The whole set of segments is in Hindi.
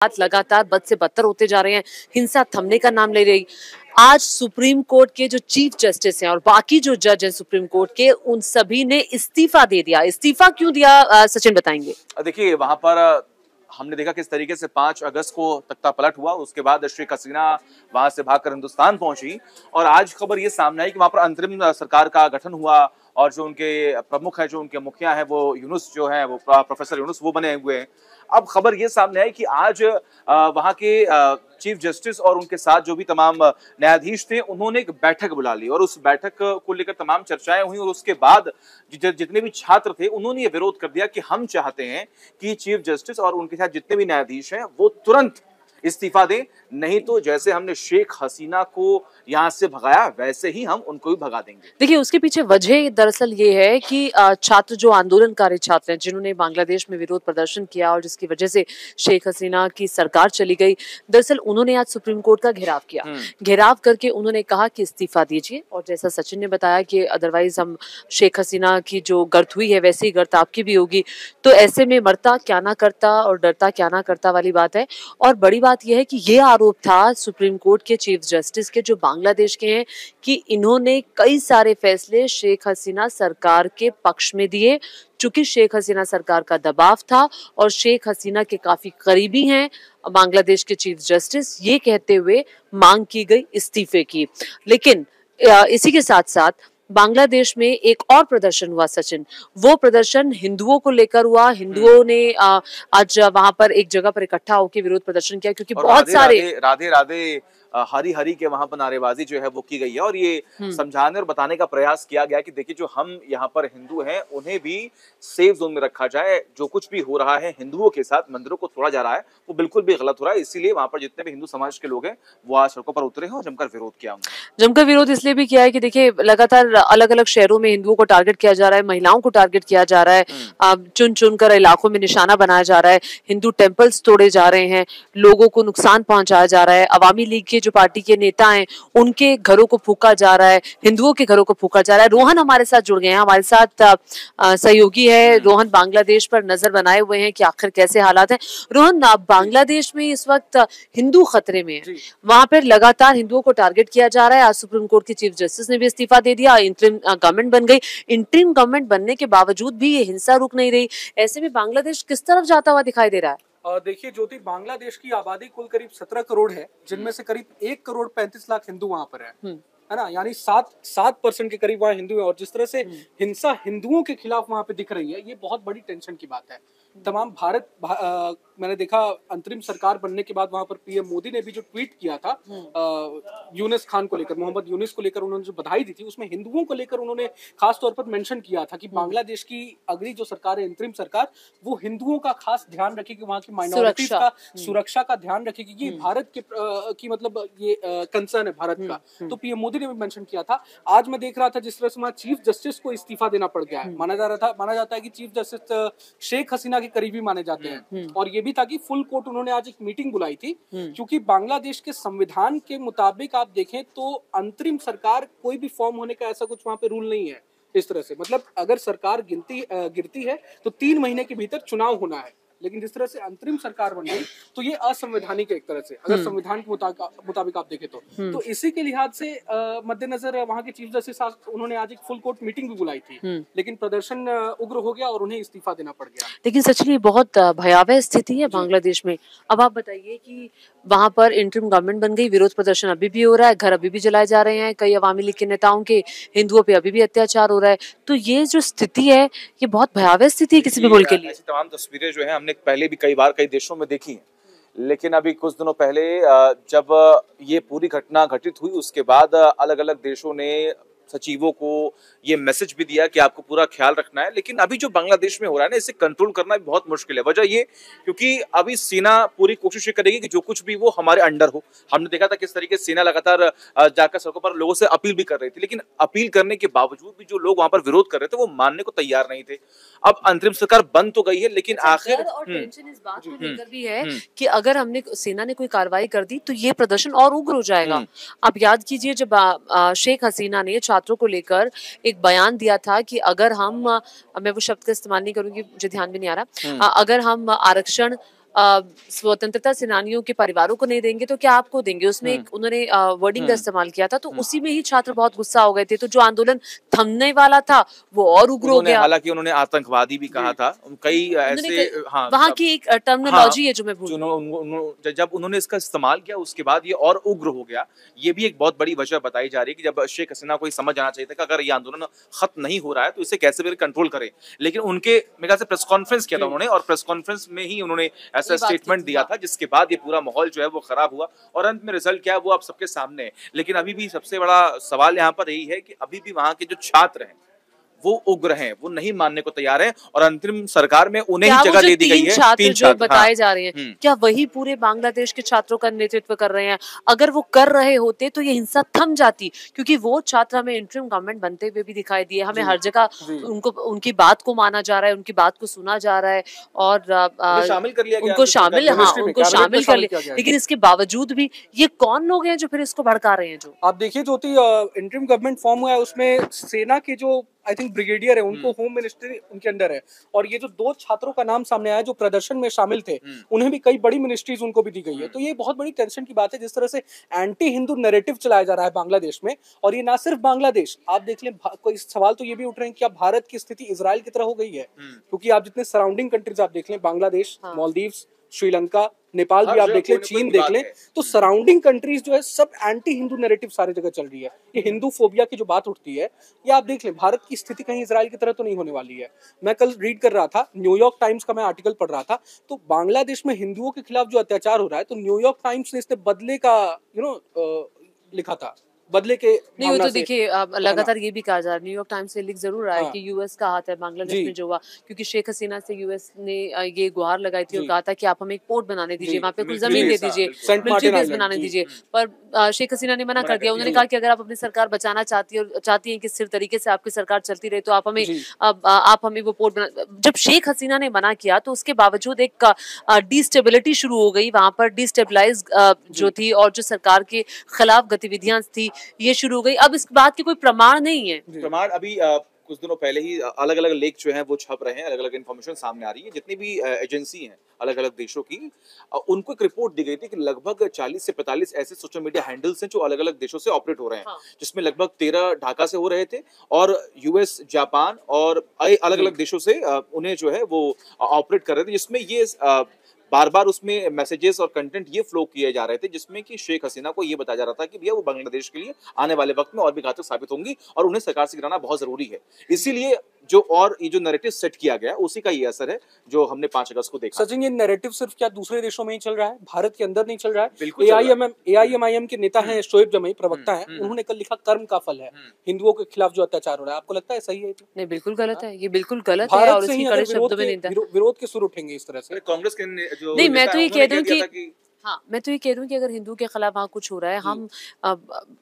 हालात लगातार बद से बदतर होते जा रहे हैं, हिंसा थमने का नाम ले रही। आज सुप्रीम कोर्ट के जो चीफ जस्टिस हैं और बाकी जो जज हैं सुप्रीम कोर्ट के, उन सभी ने इस्तीफा दे दिया। इस्तीफा क्यों दिया, सचिन बताएंगे? देखिए वहां पर हमने देखा किस तरीके से 5 अगस्त को तख्ता पलट हुआ, उसके बाद शेख हसीना वहां से भागकर हिंदुस्तान पहुंची और आज खबर ये सामने आई कि वहां पर अंतरिम सरकार का गठन हुआ और जो उनके प्रमुख है, जो उनके मुखिया है, वो यूनुस जो है, वो प्रोफेसर यूनुस वो बने हुए हैं। अब खबर ये सामने आई कि आज वहां के चीफ जस्टिस और उनके साथ जो भी तमाम न्यायाधीश थे, उन्होंने एक बैठक बुला ली और उस बैठक को लेकर तमाम चर्चाएं हुई और उसके बाद जितने भी छात्र थे उन्होंने ये विरोध कर दिया कि हम चाहते हैं कि चीफ जस्टिस और उनके साथ जितने भी न्यायाधीश हैं वो तुरंत इस्तीफा दें, नहीं तो जैसे हमने शेख हसीना को यहाँ से भगाया वैसे ही हम उनको भी भगा देंगे। देखिए उसके पीछे वजह दरअसल ये है कि छात्र जो आंदोलनकारी छात्र हैं, जिन्होंने बांग्लादेश में विरोध प्रदर्शन किया और जिसकी वजह से शेख हसीना की सरकार चली गई, दरअसल उन्होंने आज सुप्रीम कोर्ट का घेराव किया। घेराव करके उन्होंने कहा कि इस्तीफा दीजिए और जैसा सचिन ने बताया कि अदरवाइज हम शेख हसीना की जो गर्त हुई है वैसी गर्त आपकी भी होगी, तो ऐसे में मरता क्या ना करता और डरता क्या ना करता वाली बात है। और बड़ी बात यह है कि ये आरोप था सुप्रीम कोर्ट के चीफ जस्टिस के, जो बांग्लादेश के हैं, कि इन्होंने कई सारे फैसले शेख हसीना सरकार के पक्ष में दिए, चूंकि शेख हसीना सरकार का दबाव था और शेख हसीना के काफी करीबी हैं बांग्लादेश के चीफ जस्टिस, ये कहते हुए मांग की गई इस्तीफे की। लेकिन इसी के साथ साथ बांग्लादेश में एक और प्रदर्शन हुआ सचिन, वो प्रदर्शन हिंदुओं को लेकर हुआ। हिंदुओं ने आज वहां पर एक जगह पर इकट्ठा होकर विरोध प्रदर्शन किया, क्योंकि बहुत सारे राधे राधे हरी हरी के वहां पर नारेबाजी जो है वो की गई है और ये समझाने और बताने का प्रयास किया गया कि देखिए जो हम यहाँ पर हिंदू हैं उन्हें भी सेफ जोन में रखा जाए। जो कुछ भी हो रहा है हिंदुओं के साथ, मंदिरों को तोड़ा जा रहा है, वो बिल्कुल भी गलत हो रहा है। इसीलिए वहां पर जितने भी हिंदू समाज के लोग हैं वो आज सड़कों पर उतरे हैं और जमकर विरोध किया। जमकर विरोध इसलिए भी किया है कि देखिए लगातार अलग अलग शहरों में हिंदुओं को टारगेट किया जा रहा है, महिलाओं को टारगेट किया जा रहा है, चुन चुन कर इलाकों में निशाना बनाया जा रहा है, हिंदू टेम्पल्स तोड़े जा रहे हैं, लोगों को नुकसान पहुंचाया जा रहा है। अवामी लीग के जो पार्टी के नेता हैं उनके घरों को फूका जा रहा है, हिंदुओं के घरों को फूका जा रहा है। रोहन हमारे साथ जुड़ गए हैं, हमारे साथ सहयोगी है रोहन, बांग्लादेश पर नजर बनाए हुए हैं कि आखिर कैसे हालात हैं। रोहन, बांग्लादेश में इस वक्त हिंदू खतरे में है, वहां पर लगातार हिंदुओं को टारगेट किया जा रहा है। आज सुप्रीम कोर्ट के चीफ जस्टिस ने भी इस्तीफा दे दिया, इंटरिम गवर्नमेंट बन गई। इंटरिम गवर्नमेंट बनने के बावजूद भी ये हिंसा रुक नहीं रही। ऐसे में बांग्लादेश किस तरफ जाता हुआ दिखाई दे रहा है? देखिए ज्योति, बांग्लादेश की आबादी कुल करीब 17 करोड़ है, जिनमें से करीब 1 करोड़ 35 लाख हिंदू वहां पर है ना, यानी 7% के करीब वहाँ हिंदू है। और जिस तरह से हिंसा हिंदुओं के खिलाफ वहां पे दिख रही है, ये बहुत बड़ी टेंशन की बात है। तमाम मैंने देखा अंतरिम सरकार बनने के बाद वहां पर पीएम मोदी ने भी जो ट्वीट किया था यूनुस खान को लेकर, मोहम्मद यूनुस को लेकर उन्होंने जो बधाई दी थी, उसमें हिंदुओं को लेकर उन्होंने खास तौर पर मेंशन किया था कि बांग्लादेश की अगली जो सरकार है, अंतरिम सरकार, वो हिंदुओं का खास ध्यान रखेगी, वहां की माइनॉरिटीज का सुरक्षा का ध्यान रखेगी। ये भारत की मतलब ये कंसर्न है भारत का, तो पीएम मोदी ने भी मेंशन किया था। आज मैं देख रहा था जिस तरह से वहां चीफ जस्टिस को इस्तीफा देना पड़ गया है। माना जाता है कि चीफ जस्टिस शेख हसीना के करीबी माने जाते हैं। और ये भी था कि फुल कोर्ट उन्होंने आज एक मीटिंग बुलाई थी, क्योंकि बांग्लादेश के संविधान के मुताबिक आप देखें तो अंतरिम सरकार कोई भी फॉर्म होने का ऐसा कुछ वहां पे रूल नहीं है। इस तरह से मतलब अगर सरकार गिरती है तो 3 महीने के भीतर चुनाव होना है, लेकिन जिस तरह से अंतरिम सरकार बन गई तो ये असंवैधानिक है एक तरह से, अगर संविधान के मुताबिक आप देखें तो इसी के लिहाज से मद्देनजर वहां के चीफ जस्टिस उन्होंने आज एक फुल कोर्ट मीटिंग भी बुलाई थी, लेकिन प्रदर्शन उग्र हो गया और उन्हें इस्तीफा देना पड़ गया। लेकिन सचिन ये बहुत भयावह स्थिति है बांग्लादेश में। अब आप बताइए कि वहां पर इंटरिम गवर्नमेंट बन गई, विरोध प्रदर्शन अभी भी हो रहा है, घर अभी भी जलाए जा रहे हैं कई अवामी लीग के नेताओं के, हिंदुओं पे अभी भी अत्याचार हो रहा है, तो ये जो स्थिति है ये बहुत भयावह स्थिति है किसी भी मुल्क के लिए। ऐसी तमाम तस्वीरें जो है हमने पहले भी कई बार कई देशों में देखी हैं, लेकिन अभी कुछ दिनों पहले जब ये पूरी घटना घटित हुई उसके बाद अलग अलग देशों ने सचिवों को ये मैसेज भी दिया कि आपको पूरा ख्याल रखना है। लेकिन अभी जो बांग्लादेश में हो रहा है ना, इसे कंट्रोल करना भी बहुत मुश्किल है। वजह ये क्योंकि अभी सेना पूरी कोशिश करेगी कि जो कुछ भी वो हमारे अंडर हो। हमने देखा था किस तरीके से सेना लगातार जाकर सड़कों पर लोगों से अपील भी कर रही थी, लेकिन अपील करने के बावजूद भी जो लोग वहां पर विरोध कर रहे थे वो मानने को तैयार नहीं थे। अब अंतरिम सरकार बन तो गई है, लेकिन आखिर टेंशन इस बात को लेकर भी है कि अगर सेना ने कोई कार्रवाई कर दी तो ये प्रदर्शन और उग्र हो जाएगा। आप याद कीजिए जब शेख हसीना ने छात्रों को लेकर एक बयान दिया था कि अगर हम, मैं वो शब्द का इस्तेमाल नहीं करूंगी, मुझे ध्यान भी नहीं आ रहा, अगर हम आरक्षण स्वतंत्रता सेनानियों के परिवारों को नहीं देंगे तो क्या आपको देंगे, उसमें एक उन्होंने वर्डिंग का इस्तेमाल किया था, तो उसी में ही छात्र बहुत गुस्सा हो गए थे। तो जो आंदोलन थमने वाला था वो और उग्र हो गया। हालांकि उन्होंने आतंकवादी भी कहा था, कई ऐसे वहाँ की एक टर्मिनोलॉजी है जो मैं भूल जब उन्होंने इसका इस्तेमाल किया उसके बाद ये और उग्र हो गया। ये भी एक बहुत बड़ी वजह बताई जा रही है कि जब शेख हसीना को समझ आना चाहिए था कि अगर ये आंदोलन खत्म नहीं हो रहा है तो इसे कैसे भी कंट्रोल करें, लेकिन उनके मेरे ख्याल से प्रेस कॉन्फ्रेंस किया था उन्होंने, और प्रेस कॉन्फ्रेंस में ही उन्होंने ऐसा स्टेटमेंट दिया था जिसके बाद ये पूरा माहौल जो है वो खराब हुआ और अंत में रिजल्ट क्या है वो आप सबके सामने है। लेकिन अभी भी सबसे बड़ा सवाल यहाँ पर यही है कि अभी भी वहां के जो छात्र हैं वो उग्र हैं, वो नहीं मानने को तैयार हैं और अंतरिम सरकार में उन्हें ही जगह दे दी गई है। तीन छात्र बताए जा रहे हैं, क्या वही पूरे बांग्लादेश के छात्रों का नेतृत्व कर रहे हैं? अगर वो कर रहे होते तो ये हिंसा थम जाती, क्योंकि वो छात्र हमें इंटरिम गवर्नमेंट बनते हुए भी दिखाई दिए, हमें हर जगह उनको उनकी बात को माना जा रहा है, उनकी बात को सुना जा रहा है और शामिल कर लिया गया, उनको शामिल कर लिया। लेकिन इसके बावजूद भी ये कौन लोग हैं जो फिर इसको भड़का रहे हैं? जो आप देखिए ज्योति, इंटरिम गवर्नमेंट फॉर्म हुआ है उसमें सेना के जो आई थिंक ब्रिगेडियर है उनको होम मिनिस्ट्री उनके अंडर है, और ये जो 2 छात्रों का नाम सामने आया जो प्रदर्शन में शामिल थे उन्हें भी कई बड़ी मिनिस्ट्रीज उनको भी दी गई है। तो ये बहुत बड़ी टेंशन की बात है जिस तरह से एंटी हिंदू नैरेटिव चलाया जा रहा है बांग्लादेश में। और ये ना सिर्फ बांग्लादेश, आप देख लें, कोई सवाल तो ये भी उठ रहे हैं कि अब भारत की स्थिति इजराइल की तरह हो गई है, क्योंकि आप जितने सराउंडिंग कंट्रीज आप देख लें, बांग्लादेश, मालदीव्स, श्रीलंका, नेपाल भी आप देख लें, चीन देख लें, तो सराउंडिंग कंट्रीज जो है सब एंटी हिंदू नैरेटिव सारी जगह चल रही है। ये हिंदू फोबिया की जो बात उठती है, ये आप देख लें, भारत की स्थिति कहीं इजराइल की तरह तो नहीं होने वाली है। मैं कल रीड कर रहा था, न्यूयॉर्क टाइम्स का मैं आर्टिकल पढ़ रहा था, तो बांग्लादेश में हिंदुओं के खिलाफ जो अत्याचार हो रहा है, तो न्यूयॉर्क टाइम्स ने इसने बदले का लिखा था, बदले के नहीं। वो तो देखिए लगातार ये भी कहा जा रहा है, न्यूयॉर्क टाइम्स से लिख जरूर रहा है कि यूएस का हाथ है बांग्लादेश में जो हुआ, क्योंकि शेख हसीना से यूएस ने ये गुहार लगाई थी और कहा था कि आप हमें एक पोर्ट बनाने दीजिए, वहाँ पे कुछ जमीन दे दीजिए, मिलिट्री बेस बनाने दीजिए, पर शेख हसीना ने मना कर दिया। उन्होंने कहा कि अगर आप अपनी सरकार बचाना चाहती है कि स्थिर तरीके से आपकी सरकार चलती रहे तो आप हमें वो पोर्ट बना। जब शेख हसीना ने मना किया तो उसके बावजूद एक डिस्टेबिलिटी शुरू हो गई वहां पर, डिस्टेबलाइज जो थी और जो सरकार के खिलाफ गतिविधियां थी ये शुरू हो गई। अब इस बात के कोई प्रमाण नहीं है। प्रमाण अभी कुछ दिनों पहले ही अलग अलग लेख जो हैं वो छप रहे हैं, अलग अलग इन्फॉर्मेशन सामने आ रही है। जितनी भी एजेंसी हैं अलग अलग देशों की, उनको एक रिपोर्ट दी गई थी कि लगभग 40 से 45 ऐसे सोशल मीडिया हैंडल्स हैं जो अलग अलग देशों से ऑपरेट हो रहे हैं, जिसमें लगभग 13 ढाका से हो रहे थे और यूएस, जापान और अलग अलग देशों से उन्हें जो है वो ऑपरेट कर रहे थे, जिसमें ये बार बार उसमें मैसेजेस और कंटेंट ये फ्लो किए जा रहे थे जिसमें कि शेख हसीना को ये बताया जा रहा था कि भैया वो बांग्लादेश के लिए आने वाले वक्त में और भी घातक साबित होंगी और उन्हें सरकार से गिराना बहुत जरूरी है। इसीलिए ये जो नैरेटिव सेट किया गया उसी का ये असर है जो हमने 5 अगस्त को देखा। सचिन, ये नैरेटिव सिर्फ क्या दूसरे देशों में ही चल रहा है, भारत के अंदर नहीं चल रहा है। AIMIM के नेता हैं शोएब जमई, प्रवक्ता हैं, उन्होंने कल लिखा कर्म का फल है हिंदुओं के खिलाफ जो अत्याचार हो रहा है। आपको लगता है सही है? नहीं, बिल्कुल गलत है, ये बिल्कुल गलत है और इसकी कड़े शब्दों में निंदा। विरोध के सुर उठेंगे इस तरह से। कांग्रेस के जो नहीं, मैं तो ये कह दूं कि मैं तो ये कह रही हूँ कि अगर हिंदू के खिलाफ वहाँ कुछ हो रहा है,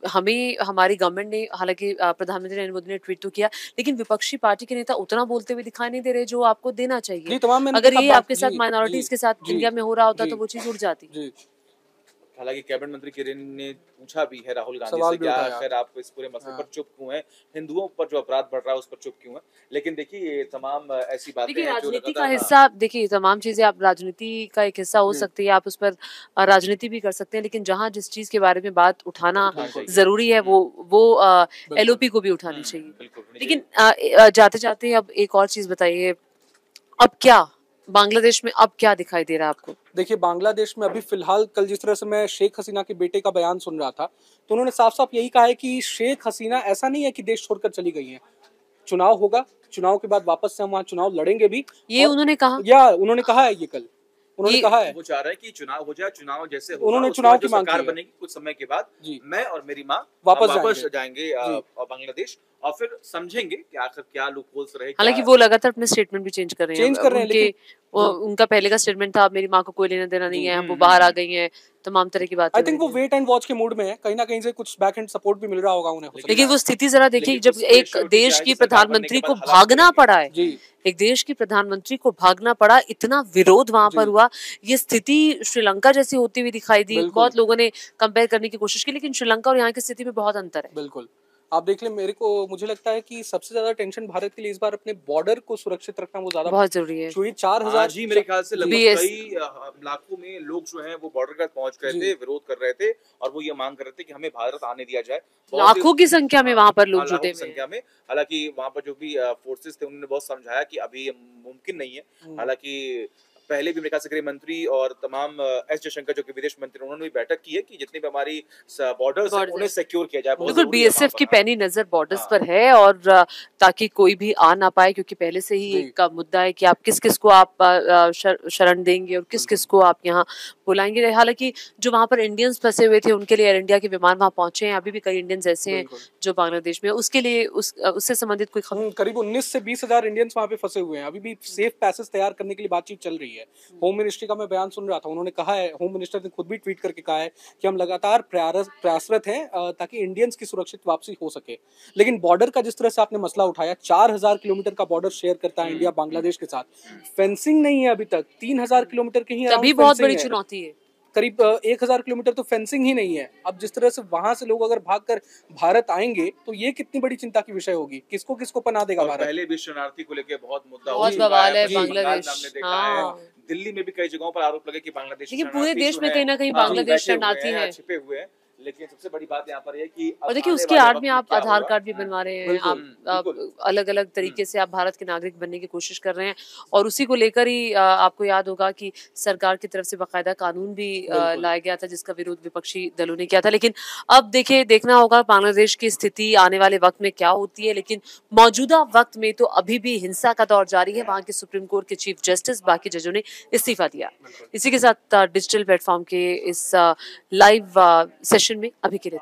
हमें हमारी गवर्नमेंट ने, हालांकि प्रधानमंत्री नरेंद्र मोदी ने ट्वीट तो किया, लेकिन विपक्षी पार्टी के नेता उतना बोलते हुए दिखाई नहीं दे रहे जो आपको देना चाहिए। अगर ये आपके साथ माइनॉरिटीज के साथ इंडिया में हो रहा होता तो वो चीज उड़ जाती। हालांकि कैबिनेट मंत्री किरेन ने पूछा भी है राहुल गांधी से क्या आखिर आप इस पूरे मसले पर चुप क्यों हैं, हिंदुओं पर जो अपराध बढ़ रहा है उस पर चुप क्यों हैं। लेकिन देखिए ये तमाम ऐसी बातें हैं जो राजनीति का हिस्सा, देखिए तमाम चीजें आप राजनीति का एक हिस्सा हो सकती है, आप उस पर राजनीति भी कर सकते हैं, लेकिन जहां जिस चीज के बारे में बात उठाना जरूरी है वो LOP को भी उठानी चाहिए। लेकिन जाते जाते अब एक और चीज बताइए, अब क्या बांग्लादेश में अब क्या दिखाई दे रहा है आपको? देखिए, बांग्लादेश में अभी फिलहाल कल जिस तरह से मैं शेख हसीना के बेटे का बयान सुन रहा था तो उन्होंने साफ साफ यही कहा है कि शेख हसीना ऐसा नहीं है कि देश छोड़कर चली गई हैं, चुनाव होगा, चुनाव के बाद वापस से हम वहाँ चुनाव लड़ेंगे भी, ये उन्होंने कहा है ये कल उन्होंने कहा है। वो चाह रहे हैं कि चुनाव हो जाए, चुनाव जैसे होगा, उन्होंने चुनाव की मांग की है। बनेगी कुछ समय के बाद मैं और मेरी माँ वापस जाएंगे बांग्लादेश और फिर समझेंगे कि आखिर क्या लूप होल्स रहे। हालांकि वो लगातार अपने स्टेटमेंट भी चेंज कर रहे हैं। उनका पहले का स्टेटमेट था मेरी माँ को कोई लेना देना नहीं है, वो बाहर आ गई हैं, तमाम तरह की बातें। आई थिंक वो वेट एंड वॉच के मूड में है, कहीं ना कहीं से कुछ बैक एंड सपोर्ट भी मिल रहा होगा उन्हें। लेकिन वो स्थिति जरा देखिए, जब एक देश की प्रधानमंत्री को भागना पड़ा है, एक देश की प्रधानमंत्री को भागना पड़ा, इतना विरोध वहां पर हुआ, ये स्थिति श्रीलंका जैसी होती हुई दिखाई दी। बहुत लोगों ने कंपेयर करने की कोशिश की, लेकिन श्रीलंका और यहाँ की स्थिति में बहुत अंतर है। बिल्कुल आप देख ले, मुझे लगता है कि सबसे ज्यादा टेंशन भारत के लिए इस बार अपने बॉर्डर को सुरक्षित रखना वो ज्यादा बहुत जरूरी है। 4,000 जी मेरे ख्याल से लगभग कई लाखों में लोग जो हैं वो बॉर्डर तक पहुंच गए थे, विरोध कर रहे थे और वो ये मांग कर रहे थे कि हमें भारत आने दिया जाए। लाखों की संख्या में वहां पर लोग जुटे हुए संख्या में। हालांकि वहां पर जो भी फोर्सेस थे उन्होंने बहुत समझाया कि अभी ये मुमकिन नहीं है। हालांकि पहले भी मेरे ख्याल से गृह मंत्री और तमाम एस जयशंकर जो कि विदेश मंत्री, उन्होंने भी बैठक की है कि जितनी भी हमारी बॉर्डर्स हैं उन्हें सिक्योर किया जाए। बिल्कुल, बीएसएफ की पैनी नजर बॉर्डर्स पर है और ताकि कोई भी आ ना पाए, क्योंकि पहले से ही एक मुद्दा है कि आप किस किस को आप शरण देंगे और किस किस को आप यहाँ बुलाएंगे। हालांकि जो वहां पर इंडियंस फंसे हुए थे उनके लिए एयर इंडिया के विमान वहां पहुंचे हैं। अभी भी कई इंडियंस ऐसे हैं जो बांग्लादेश में, उसके लिए उससे संबंधित कोई खबर? करीब 19 से 20 हजार इंडियंस वहां पे फंसे हुए हैं। अभी भी सेफ पैसेज तैयार करने के लिए बातचीत चल रही है। होम मिनिस्ट्री का मैं बयान सुन रहा था, उन्होंने कहा है, होम मिनिस्टर ने खुद भी ट्वीट करके कहा है कि हम लगातार प्रयासरत हैं ताकि इंडियंस की सुरक्षित वापसी हो सके। लेकिन बॉर्डर का जिस तरह से आपने मसला उठाया, 4,000 किलोमीटर का बॉर्डर शेयर करता है इंडिया बांग्लादेश के साथ, फेंसिंग नहीं है अभी तक। 3,000 किलोमीटर की ही तभी बहुत बड़ी चुनौती है। करीब 1,000 किलोमीटर तो फेंसिंग ही नहीं है। अब जिस तरह से वहां से लोग अगर भागकर भारत आएंगे तो ये कितनी बड़ी चिंता की विषय होगी। किसको किसको पनाह देगा भारत? पहले भी शरणार्थी को लेकर बहुत मुद्दा बहुत बवाल है बांग्लादेश। हमने देखा है, दिल्ली में भी कई जगहों पर आरोप लगे कि बांग्लादेश, लेकिन पूरे देश में कहीं ना कहीं बांग्लादेश शरणार्थी है, छिपे हुए हैं। लेकिन सबसे बड़ी बात यहाँ पर है कि और देखिए उसकी आड़ में आप आधार कार्ड भी बनवा रहे हैं, आप अलग अलग तरीके से आप भारत के नागरिक बनने की कोशिश कर रहे हैं। और उसी को लेकर ही आपको याद होगा कि सरकार की तरफ से बाकायदा कानून भी लाया गया था जिसका विरोध विपक्षी दलों ने किया था। लेकिन अब देखिए, देखना होगा बांग्लादेश की स्थिति आने वाले वक्त में क्या होती है। लेकिन मौजूदा वक्त में तो अभी भी हिंसा का दौर जारी है। वहां के सुप्रीम कोर्ट के चीफ जस्टिस, बाकी जजों ने इस्तीफा दिया। इसी के साथ डिजिटल प्लेटफॉर्म के इस लाइव सेशन में अभी के लिए